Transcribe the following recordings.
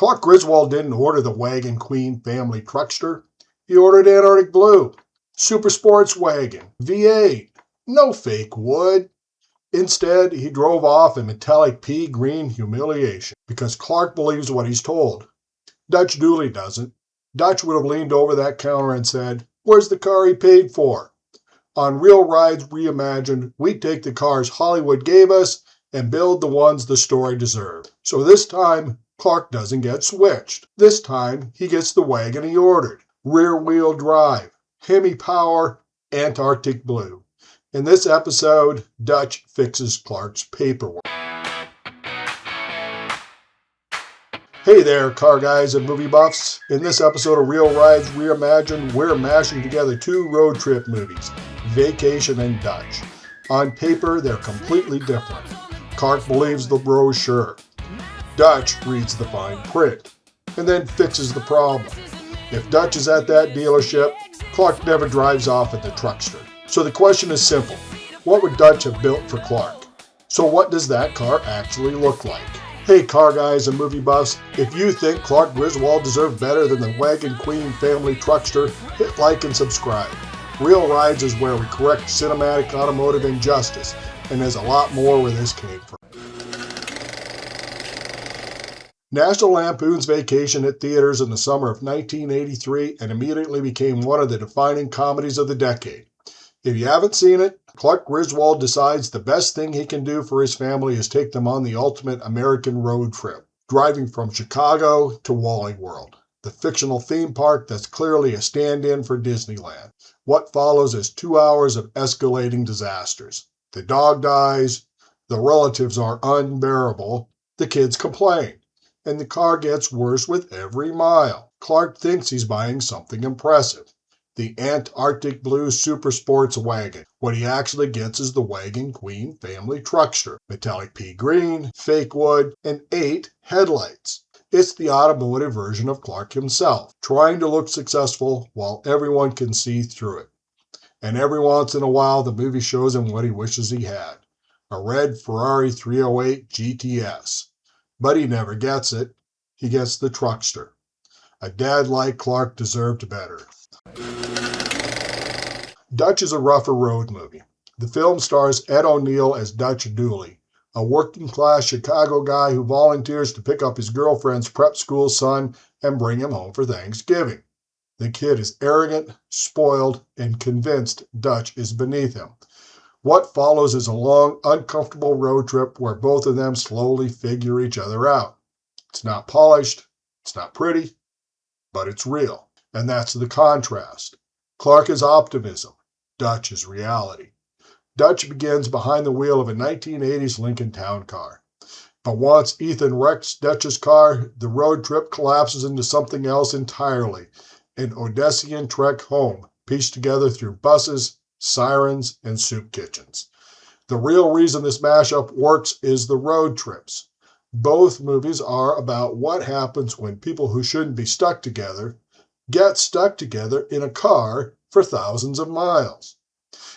Clark Griswold didn't order the Wagon Queen Family Truckster. He ordered Antarctic Blue, Super Sports Wagon, V8, no fake wood. Instead, he drove off in metallic pea green humiliation because Clark believes what he's told. Dutch Dooley doesn't. Dutch would have leaned over that counter and said, "Where's the car he paid for?" On Reel Rides Reimagined, we take the cars Hollywood gave us and build the ones the story deserved. So this time, Clark doesn't get switched. This time, he gets the wagon he ordered. Rear-wheel drive, HEMI-powered, Antarctic Blue. In this episode, Dutch fixes Clark's paperwork. Hey there, car guys and movie buffs. In this episode of Reel Rides Reimagined, we're mashing together two road trip movies, Vacation and Dutch. On paper, they're completely different. Clark believes the brochure. Dutch reads the fine print, and then fixes the problem. If Dutch is at that dealership, Clark never drives off in the truckster. So the question is simple. What would Dutch have built for Clark? So what does that car actually look like? Hey car guys and movie buffs, if you think Clark Griswold deserved better than the Wagon Queen Family Truckster, hit like and subscribe. Reel Rides is where we correct cinematic automotive injustice, and there's a lot more where this came from. National Lampoon's Vacation hit theaters in the summer of 1983 and immediately became one of the defining comedies of the decade. If you haven't seen it, Clark Griswold decides the best thing he can do for his family is take them on the ultimate American road trip, driving from Chicago to Wally World, the fictional theme park that's clearly a stand-in for Disneyland. What follows is 2 hours of escalating disasters. The dog dies, the relatives are unbearable, the kids complain, and the car gets worse with every mile. Clark thinks he's buying something impressive. The Antarctic Blue Super Sports Wagon. What he actually gets is the Wagon Queen Family Truckster. Metallic pea green, fake wood, and 8 headlights. It's the automotive version of Clark himself, trying to look successful while everyone can see through it. And every once in a while, the movie shows him what he wishes he had. A red Ferrari 308 GTS. But he never gets it. He gets the truckster. A dad like Clark deserved better. Dutch is a rougher road movie. The film stars Ed O'Neill as Dutch Dooley, a working-class Chicago guy who volunteers to pick up his girlfriend's prep school son and bring him home for Thanksgiving. The kid is arrogant, spoiled, and convinced Dutch is beneath him. What follows is a long, uncomfortable road trip where both of them slowly figure each other out. It's not polished, it's not pretty, but it's real. And that's the contrast. Clark is optimism. Dutch is reality. Dutch begins behind the wheel of a 1980s Lincoln Town Car. But once Ethan wrecks Dutch's car, the road trip collapses into something else entirely. An Odyssean trek home, pieced together through buses, sirens, and soup kitchens. The real reason this mashup works is the road trips. Both movies are about what happens when people who shouldn't be stuck together get stuck together in a car for thousands of miles.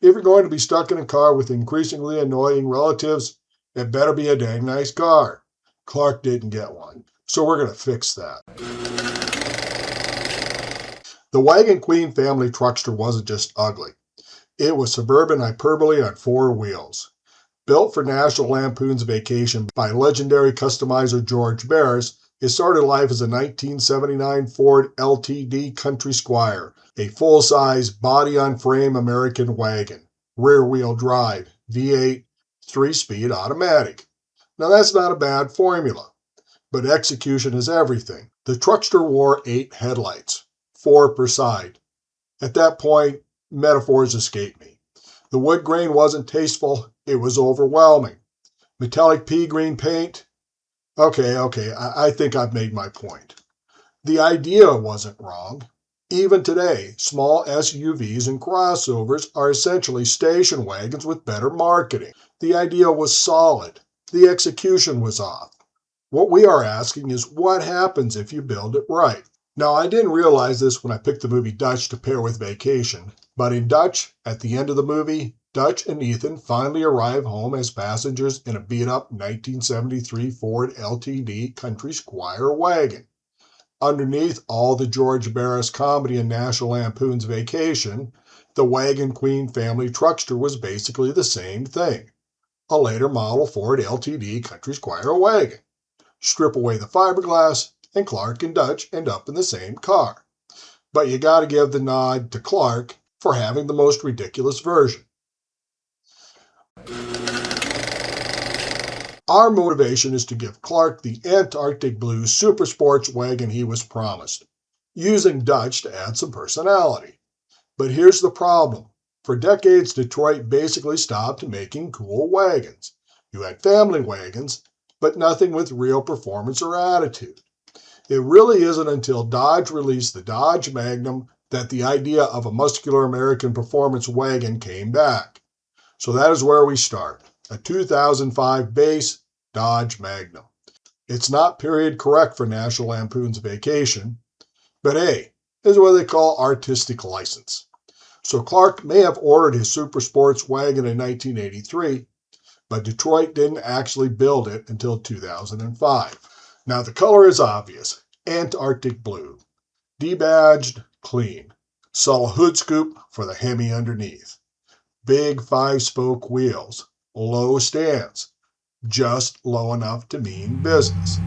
If you're going to be stuck in a car with increasingly annoying relatives, it better be a dang nice car. Clark didn't get one, so we're going to fix that. The Wagon Queen Family Truckster wasn't just ugly. It was suburban hyperbole on 4 wheels. Built for National Lampoon's Vacation by legendary customizer George Barris, it started life as a 1979 Ford LTD Country Squire, a full-size, body-on-frame American wagon, rear-wheel drive, V8, 3-speed automatic. Now that's not a bad formula, but execution is everything. The truckster wore 8 headlights, 4 per side. At that point, metaphors escaped me. The wood grain wasn't tasteful, it was overwhelming. Metallic pea green paint? Okay, I think I've made my point. The idea wasn't wrong. Even today, small SUVs and crossovers are essentially station wagons with better marketing. The idea was solid. The execution was off. What we are asking is what happens if you build it right? Now, I didn't realize this when I picked the movie Dutch to pair with Vacation, but in Dutch, at the end of the movie, Dutch and Ethan finally arrive home as passengers in a beat-up 1973 Ford LTD Country Squire wagon. Underneath all the George Barris comedy and National Lampoon's Vacation, the Wagon Queen Family Truckster was basically the same thing, a later model Ford LTD Country Squire wagon. Strip away the fiberglass, and Clark and Dutch end up in the same car. But you gotta give the nod to Clark for having the most ridiculous version. Our motivation is to give Clark the Antarctic Blue Super Sports Wagon he was promised, using Dutch to add some personality. But here's the problem. For decades, Detroit basically stopped making cool wagons. You had family wagons, but nothing with real performance or attitude. It really isn't until Dodge released the Dodge Magnum that the idea of a muscular American performance wagon came back. So that is where we start. A 2005 base Dodge Magnum. It's not period correct for National Lampoon's Vacation, but hey, is what they call artistic license. So Clark may have ordered his Super Sports Wagon in 1983, but Detroit didn't actually build it until 2005. Now the color is obvious, Antarctic blue, debadged, clean, subtle hood scoop for the HEMI underneath, big 5-spoke wheels, low stance, just low enough to mean business,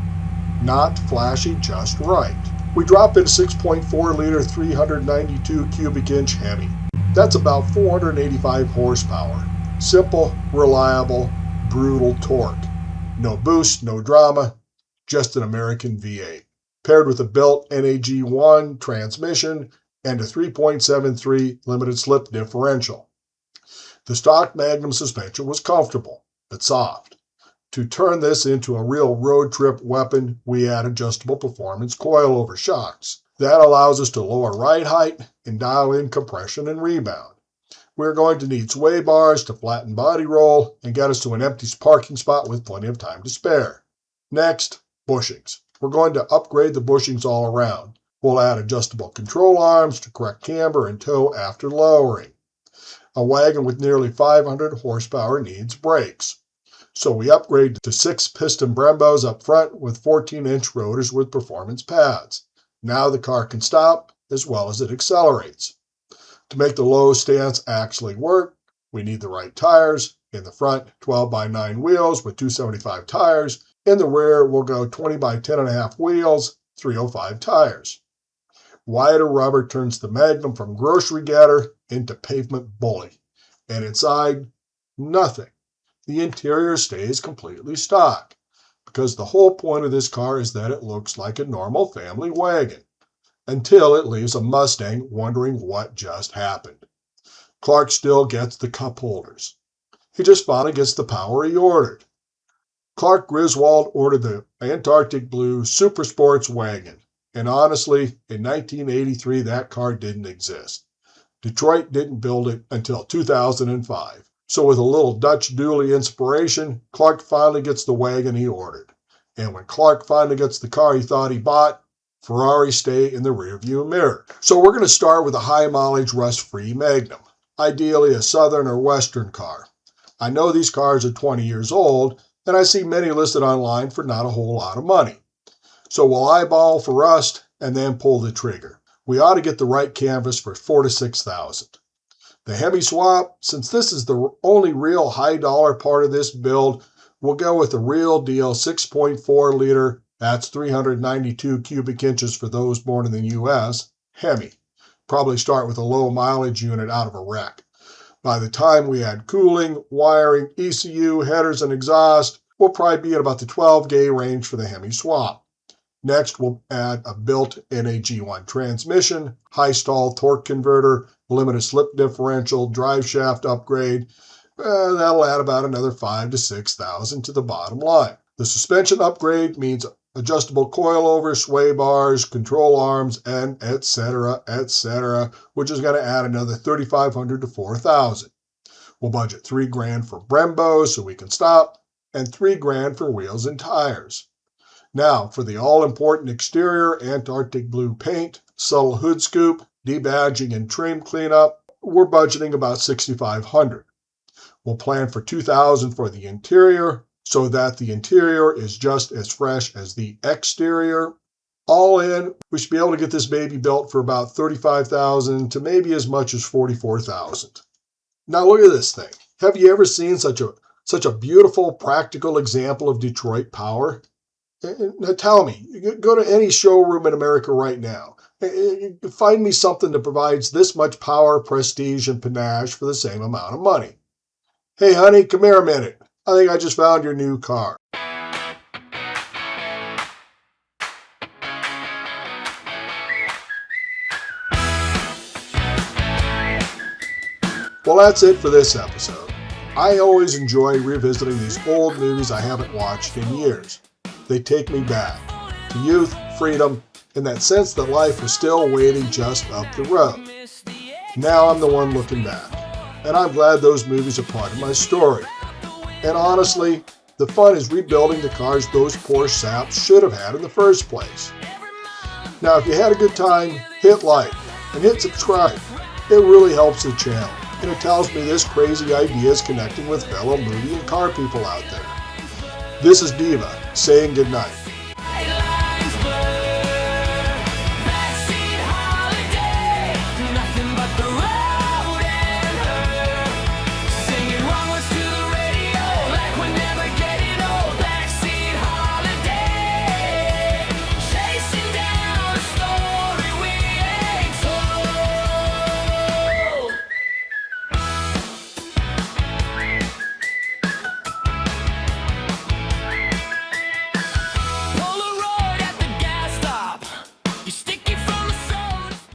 not flashy, just right. We drop in 6.4-liter 392 cubic inch HEMI. That's about 485 horsepower. Simple, reliable, brutal torque. No boost, no drama, just an American V8. Paired with a built NAG1 transmission and a 3.73 limited slip differential. The stock Magnum suspension was comfortable, but soft. To turn this into a real road trip weapon, we add adjustable performance coilover shocks. That allows us to lower ride height and dial in compression and rebound. We're going to need sway bars to flatten body roll and get us to an empty parking spot with plenty of time to spare. Next, bushings. We're going to upgrade the bushings all around. We'll add adjustable control arms to correct camber and tow after lowering. A wagon with nearly 500 horsepower needs brakes. So we upgrade to 6-piston Brembos up front with 14-inch rotors with performance pads. Now the car can stop as well as it accelerates. To make the low stance actually work, we need the right tires. In the front, 12x9 wheels with 275 tires. In the rear, we'll go 20x10.5 wheels, 305 tires. Wider rubber turns the Magnum from grocery getter into pavement bully. And inside, nothing. The interior stays completely stock, because the whole point of this car is that it looks like a normal family wagon, until it leaves a Mustang wondering what just happened. Clark still gets the cup holders. He just finally gets the power he ordered. Clark Griswold ordered the Antarctic Blue Super Sports Wagon, and honestly, in 1983 that car didn't exist. Detroit didn't build it until 2005. So with a little Dutch dually inspiration, Clark finally gets the wagon he ordered. And when Clark finally gets the car he thought he bought, Ferraris stay in the rearview mirror. So we're going to start with a high-mileage rust-free Magnum, ideally a Southern or Western car. I know these cars are 20 years old, and I see many listed online for not a whole lot of money. So we'll eyeball for rust and then pull the trigger. We ought to get the right canvas for $4,000 to $6,000. The HEMI swap, since this is the only real high-dollar part of this build, we'll go with the real deal 6.4-liter, that's 392 cubic inches for those born in the U.S., HEMI. Probably start with a low-mileage unit out of a wreck. By the time we add cooling, wiring, ECU, headers, and exhaust, we'll probably be at about the 12-gauge range for the HEMI swap. Next, we'll add a built NAG1 transmission, high stall torque converter, limited slip differential, drive shaft upgrade. That'll add about another $5,000 to $6,000 to the bottom line. The suspension upgrade means adjustable coilover, sway bars, control arms, and etc., which is going to add another $3,500 to $4,000. We'll budget $3,000 for Brembos so we can stop, and $3,000 for wheels and tires. Now, for the all-important exterior, Antarctic blue paint, subtle hood scoop, debadging and trim cleanup, we're budgeting about $6,500. We'll plan for $2,000 for the interior so that the interior is just as fresh as the exterior. All in, we should be able to get this baby built for about $35,000 to maybe as much as $44,000. Now look at this thing. Have you ever seen such a beautiful, practical example of Detroit power? Now tell me, go to any showroom in America right now. Find me something that provides this much power, prestige, and panache for the same amount of money. Hey honey, come here a minute. I think I just found your new car. Well, that's it for this episode. I always enjoy revisiting these old movies I haven't watched in years. They take me back to youth, freedom, and that sense that life was still waiting just up the road. Now I'm the one looking back, and I'm glad those movies are part of my story. And honestly, the fun is rebuilding the cars those poor saps should have had in the first place. Now, if you had a good time, hit like and hit subscribe. It really helps the channel, and it tells me this crazy idea is connecting with fellow movie and car people out there. This is Diva saying goodnight.